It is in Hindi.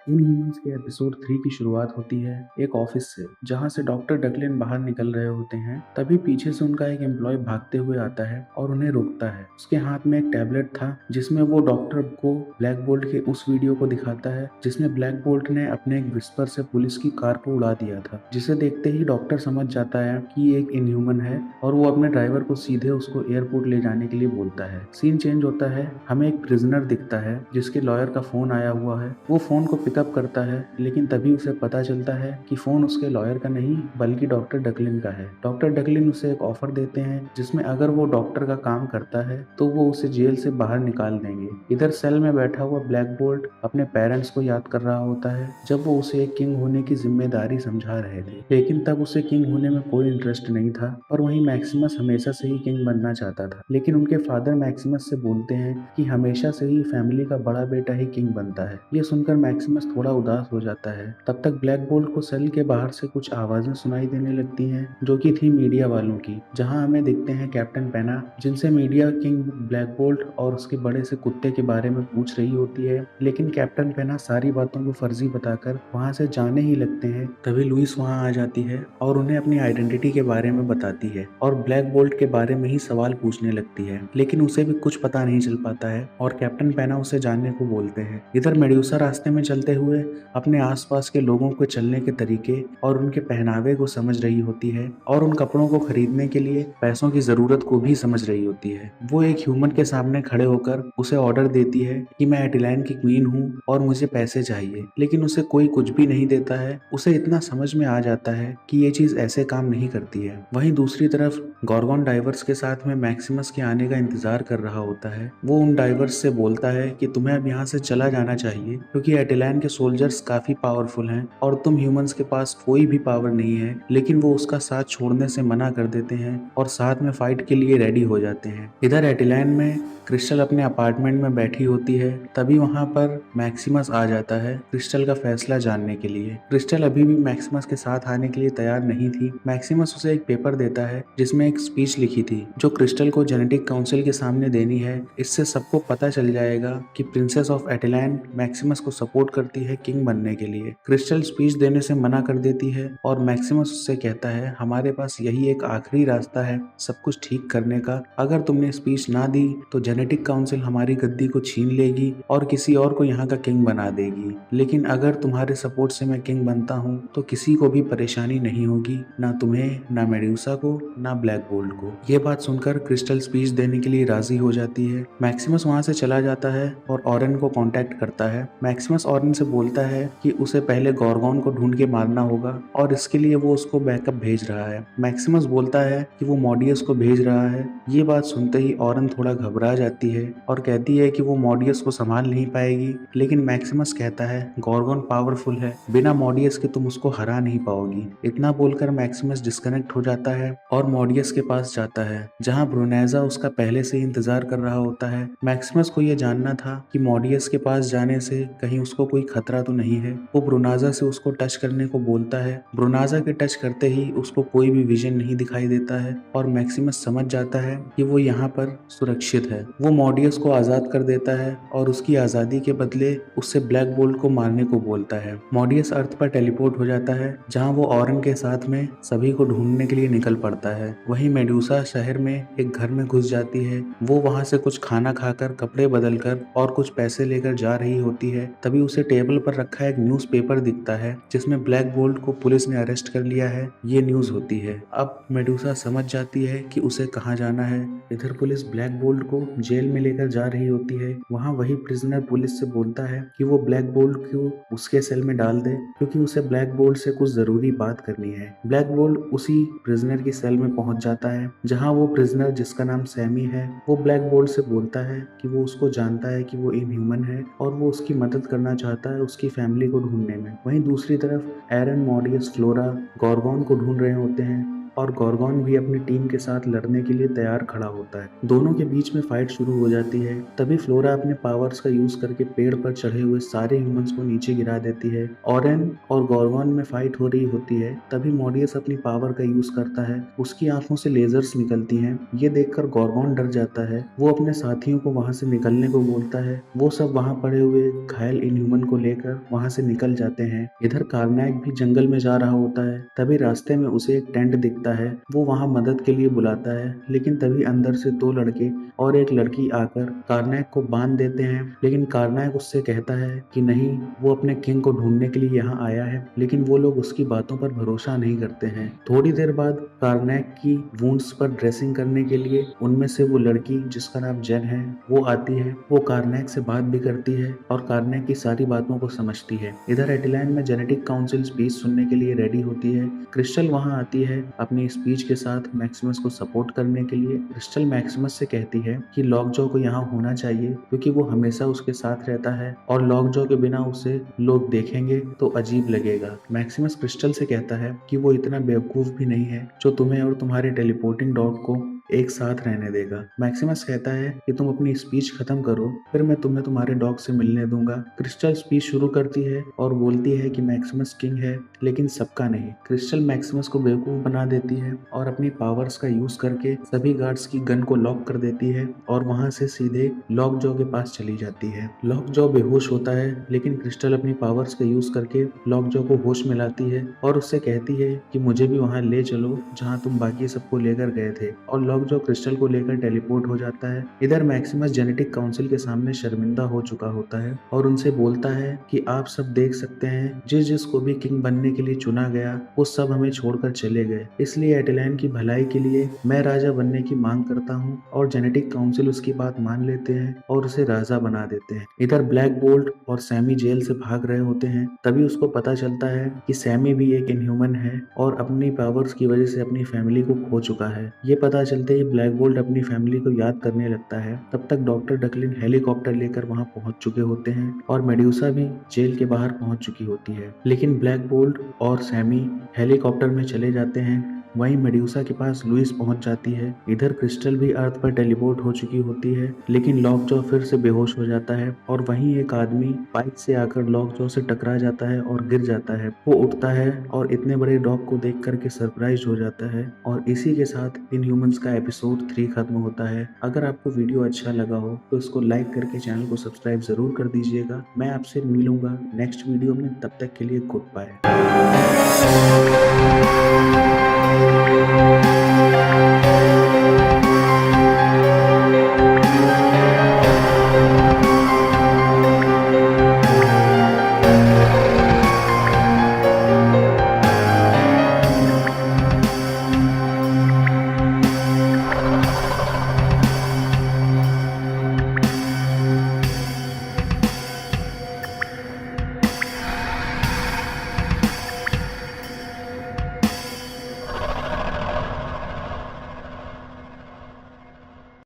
इनह्यूमन्स के एपिसोड 3 की शुरुआत होती है एक ऑफिस से, जहां से डॉक्टर डकलिन बाहर निकल रहे होते हैं। तभी पीछे से उनका एक एम्प्लॉय भागते हुए आता है और उन्हें रोकता है। उसके हाथ में एक टैबलेट था जिसमें वो डॉक्टर को ब्लैक बोल्ट के उस वीडियो को दिखाता है जिसमें ब्लैक बोल्ट ने अपने एक विस्पर से पुलिस की कार को उड़ा दिया था, जिसे देखते ही डॉक्टर समझ जाता है कि एक इनह्यूमन है और वो अपने ड्राइवर को सीधे उसको एयरपोर्ट ले जाने के लिए बोलता है। सीन चेंज होता है, हमें एक प्रिजनर दिखता है जिसके लॉयर का फोन आया हुआ है। वो फोन को पिकअप करता है, लेकिन तभी उसे पता चलता है कि फोन उसके लॉयर का नहीं बल्कि डॉक्टर डकलिन का है। डॉक्टर डकलिन उसे एक ऑफर देते हैं जिसमें अगर वो डॉक्टर का काम करता है तो वो उसे जेल से बाहर निकाल देंगे। इधर सेल में बैठा हुआ ब्लैक बोल्ट अपने पेरेंट्स को याद कर रहा होता है जब वो उसे एक किंग होने की जिम्मेदारी समझा रहे थे, लेकिन तब उसे किंग होने में कोई इंटरेस्ट नहीं था। और वहीं मैक्सिमस हमेशा से ही किंग बनना चाहता था, लेकिन उनके फादर मैक्सिमस से बोलते हैं कि हमेशा से ही फैमिली का बड़ा बेटा ही किंग बनता है। ये सुनकर मैक्सिमस थोड़ा उदास हो जाता है। तब तक ब्लैक बोल्ट को सेल के बाहर से कुछ आवाजें सुनाई देने लगती हैं जो कि थी मीडिया वालों की, जहां हमें दिखते हैं कैप्टन पेना, जिनसे मीडिया किंग ब्लैक बोल्ट और उसके बड़े से कुत्ते के बारे में पूछ रही होती है। लेकिन कैप्टन पेना सारी बातों को फर्जी बताकर वहां से जाने ही लगते हैं। तभी लुइस वहां आ जाती है और उन्हें अपनी आइडेंटिटी के बारे में बताती है और ब्लैक बोल्ट के बारे में ही सवाल पूछने लगती है, लेकिन उसे भी कुछ पता नहीं चल पाता है और कैप्टन पेना उसे जानने को बोलते हैं। इधर मेड्यूसा रास्ते में चलते हुए अपने आसपास के लोगों के चलने के तरीके और उनके पहनावे को समझ रही होती है और उन कपड़ों को खरीदने के लिए पैसों की जरूरत को भी समझ रही होती है। वो एक ह्यूमन के सामने खड़े होकर उसे ऑर्डर देती है कि मैं एटिलैन की क्वीन हूँ और मुझे पैसे चाहिए, लेकिन उसे कोई कुछ भी नहीं देता है। उसे इतना समझ में आ जाता है कि ये चीज ऐसे काम नहीं करती है। वहीं दूसरी तरफ गॉर्गन डाइवर्स के साथ में मैक्सिमस के आने का इंतजार कर रहा होता है। वो उन डाइवर्स से बोलता है कि तुम्हें अब यहाँ से चला जाना चाहिए क्योंकि एटिलैन के सोल्जर्स काफी पावरफुल हैं और तुम ह्यूमंस के पास कोई भी पावर नहीं है। लेकिन वो उसका साथ छोड़ने से मना कर देते हैं और साथ में फाइट के लिए रेडी हो जाते हैं। इधर एटिलैन में क्रिस्टल अपने अपार्टमेंट में बैठी होती है। तभी वहां पर मैक्सिमस आ जाता है क्रिस्टल का फैसला जानने के लिए। क्रिस्टल अभी भी मैक्सिमस के साथ आने के लिए तैयार नहीं थी। मैक्सिमस उसे एक पेपर देता है जिसमें एक स्पीच लिखी थी जो क्रिस्टल को जेनेटिक काउंसिल के सामने देनी है। इससे सबको पता चल जाएगा कि प्रिंसेस ऑफ एटिलैन मैक्सिमस को सपोर्ट करती है किंग बनने के लिए। क्रिस्टल स्पीच देने से मना कर देती है और मैक्सिमस उससे कहता है हमारे पास यही एक आखिरी रास्ता है सब कुछ ठीक करने का। अगर तुमने स्पीच ना दी तो जेनेटिक काउंसिल हमारी गद्दी को छीन लेगी और किसी और को यहाँ का किंग बना देगी, लेकिन अगर तुम्हारे सपोर्ट से मैं किंग बनता हूँ तो किसी को भी परेशानी नहीं होगी, ना तुम्हें, ना मेड्यूसा को, ना ब्लैक बोल्ट को। ये बात सुनकर क्रिस्टल स्पीच देने के लिए राजी हो जाती है। मैक्सिमस वहां से चला जाता है और ऑरेन को कांटेक्ट करता है। मैक्सिमस ऑरेन से बोलता है कि उसे पहले गॉर्गन को ढूंढ के मारना होगा और इसके लिए वो उसको बैकअप भेज रहा है। मैक्सिमस बोलता है कि वो मॉडियस को भेज रहा है। ये बात सुनते ही ऑरेन थोड़ा घबरा जाती है और कहती है कि वो मॉडियस को संभाल नहीं पाएगी, लेकिन मैक्सिमस कहता है गॉर्गन पावरफुल है, बिना मॉडियस के तुम उसको हरा नहीं पाओगी। इतना बोलकर मैक्सिमस डिस्कनेक्ट हो जाता है और मॉडियस के पास जाता है जहां ब्रुनेजा उसका पहले से ही इंतजार कर रहा होता है। मैक्सिमस को यह जानना था कि मॉडियस के पास जाने से कहीं उसको कोई खतरा तो नहीं है। वो ब्रुनाजा से उसको टच करने को बोलता है। ब्रुनाजा के टच करते ही उसको कोई भी विजन नहीं दिखाई देता है और मैक्सिमस समझ जाता है कि वो यहाँ पर सुरक्षित है। वो मॉडियस को आजाद कर देता है और उसकी आजादी के बदले उससे ब्लैक बोल्ट को मारने को बोलता है। मॉडियस अर्थ पर टेलीपोर्ट हो जाता है जहाँ वो ऑरेन के साथ में सभी को ढूंढने के लिए निकल पड़ता है। वहीं मेडूसा शहर में एक घर में घुस जाती है। वो वहां से कुछ खाना खाकर, कपड़े बदलकर और कुछ पैसे लेकर जा रही होती है। तभी उसे टेबल पर रखा एक न्यूज़पेपर दिखता है जिसमें ब्लैक बोल्ट को पुलिस ने अरेस्ट कर लिया है, ये न्यूज होती है। अब मेडूसा समझ जाती है कि उसे कहाँ जाना है। इधर पुलिस ब्लैक बोल्ट को जेल में लेकर जा रही होती है। वहाँ वही प्रिजनर पुलिस से बोलता है कि वो ब्लैक बोल्ट को उसके सेल में डाल दे क्योंकि उसे ब्लैक बोल्ट से कुछ जरूरी बात करनी है। ब्लैक बोल्ट उसी प्रिजनर की सेल में पहुंच जाता है जहां वो प्रिजनर जिसका नाम सैमी है वो ब्लैक बोल्ट से बोलता है कि वो उसको जानता है कि वो इनह्यूमन है और वो उसकी मदद करना चाहता है उसकी फैमिली को ढूंढने में। वहीं दूसरी तरफ एरन, मॉडियस, फ्लोरा गॉर्गन को ढूंढ रहे होते हैं और गॉर्गॉन भी अपनी टीम के साथ लड़ने के लिए तैयार खड़ा होता है। दोनों के बीच में फाइट शुरू हो जाती है। तभी फ्लोरा अपने पावर्स का यूज करके पेड़ पर चढ़े हुए सारे ह्यूमंस को नीचे गिरा देती है। ऑरेन और गॉर्गॉन में फाइट हो रही होती है। तभी मॉडियस अपनी पावर का यूज करता है। उसकी आंखों से लेजर्स निकलती हैं। ये देखकर गॉर्गॉन डर जाता है। वो अपने साथियों को वहां से निकलने को बोलता है। वो सब वहां पड़े हुए घायल इनह्यूमन को लेकर वहां से निकल जाते हैं। इधर कार्नैक भी जंगल में जा रहा होता है। तभी रास्ते में उसे एक टेंट दिखता है। वो वहां मदद के लिए बुलाता है, लेकिन तभी अंदर से दो लड़के और एक लड़की आकर कार्नैक को बांध देते हैं। लेकिन कार्नैक उससे कहता है कि नहीं, वो अपने किंग को ढूंढने के लिए यहाँ आया है। लेकिन वो लोग उसकी बातों पर भरोसा नहीं करते हैं। थोड़ी देर बाद कार्नैक की वुंड्स पर ड्रेसिंग करने के लिए उनमें से वो लड़की जिसका नाम जेन है वो आती है। वो कार्नैक से बात भी करती है और कार्नैक की सारी बातों को समझती है। इधर एटिलैंड में जेनेटिक काउंसिल स्पीच सुनने के लिए रेडी होती है। क्रिस्टल वहां आती है अपनी स्पीच के साथ मैक्सिमस को सपोर्ट करने के लिए। क्रिस्टल मैक्सिमस से कहती है कि लॉकजॉ को यहाँ होना चाहिए क्योंकि वो हमेशा उसके साथ रहता है और लॉकजॉ के बिना उसे लोग देखेंगे तो अजीब लगेगा। मैक्सिमस क्रिस्टल से कहता है कि वो इतना बेवकूफ भी नहीं है जो तुम्हें और तुम्हारे टेलीपोर्टिंग डॉग को एक साथ रहने देगा। मैक्सिमस कहता है कि तुम अपनी स्पीच खत्म करो, फिर मैं तुम्हें तुम्हारे डॉग से मिलने दूंगा। क्रिस्टल स्पीच शुरू करती है और बोलती है कि मैक्सिमस किंग है लेकिन सबका नहीं। क्रिस्टल मैक्सिमस को बेवकूफ बना देती है और अपनी पावर्स का यूज करके सभी गार्ड्स की गन को लॉक कर देती है और वहां से सीधे लॉकजॉ के पास चली जाती है। लॉकजॉ बेहोश होता है, लेकिन क्रिस्टल अपनी पावर्स का यूज करके लॉकजॉ को होश में लाती है और उससे कहती है कि मुझे भी वहां ले चलो जहां तुम बाकी सबको लेकर गए थे। और लॉकजॉ क्रिस्टल को लेकर टेलीपोर्ट हो जाता है। इधर मैक्सिमस जेनेटिक काउंसिल के सामने शर्मिंदा हो चुका होता है और उनसे बोलता है कि आप सब देख सकते हैं जिस जिसको भी किंग बनने के लिए चुना गया वो सब हमें छोड़कर चले गए, इसलिए एटिलैंड की भलाई के लिए मैं राजा बनने की मांग करता हूँ। और जेनेटिक काउंसिल उसकी बात मान लेते हैं और उसे राजा बना देते हैं। इधर ब्लैक बोल्ट और सैमी जेल से भाग रहे होते हैं। तभी उसको पता चलता है कि सैमी भी एक इनह्यूमन है और अपनी पावर्स की वजह से अपनी फैमिली को खो चुका है। ये पता चलते ही ब्लैक बोल्ट अपनी फैमिली को याद करने लगता है। तब तक डॉक्टर डकलिन हेलीकॉप्टर लेकर वहां पहुंच चुके होते हैं और मेड्यूसा भी जेल के बाहर पहुंच चुकी होती है। लेकिन ब्लैक बोल्ट और सैमी हेलीकॉप्टर में चले जाते हैं। वहीं मेड्यूसा के पास लुइस पहुंच जाती है। इधर क्रिस्टल भी अर्थ पर टेलीपोर्ट हो चुकी होती है, लेकिन लॉकजॉ फिर से बेहोश हो जाता है और वहीं एक आदमी बाइक से आकर लॉकजॉ से टकरा जाता है और गिर जाता है। वो उठता है और इतने बड़े डॉग को देख करके सरप्राइज हो जाता है और इसी के साथ इनह्यूमंस का एपिसोड 3 खत्म होता है। अगर आपको वीडियो अच्छा लगा हो तो इसको लाइक करके चैनल को सब्सक्राइब जरूर कर दीजिएगा। मैं आपसे मिलूंगा नेक्स्ट वीडियो में, तब तक के लिए गुड बाय।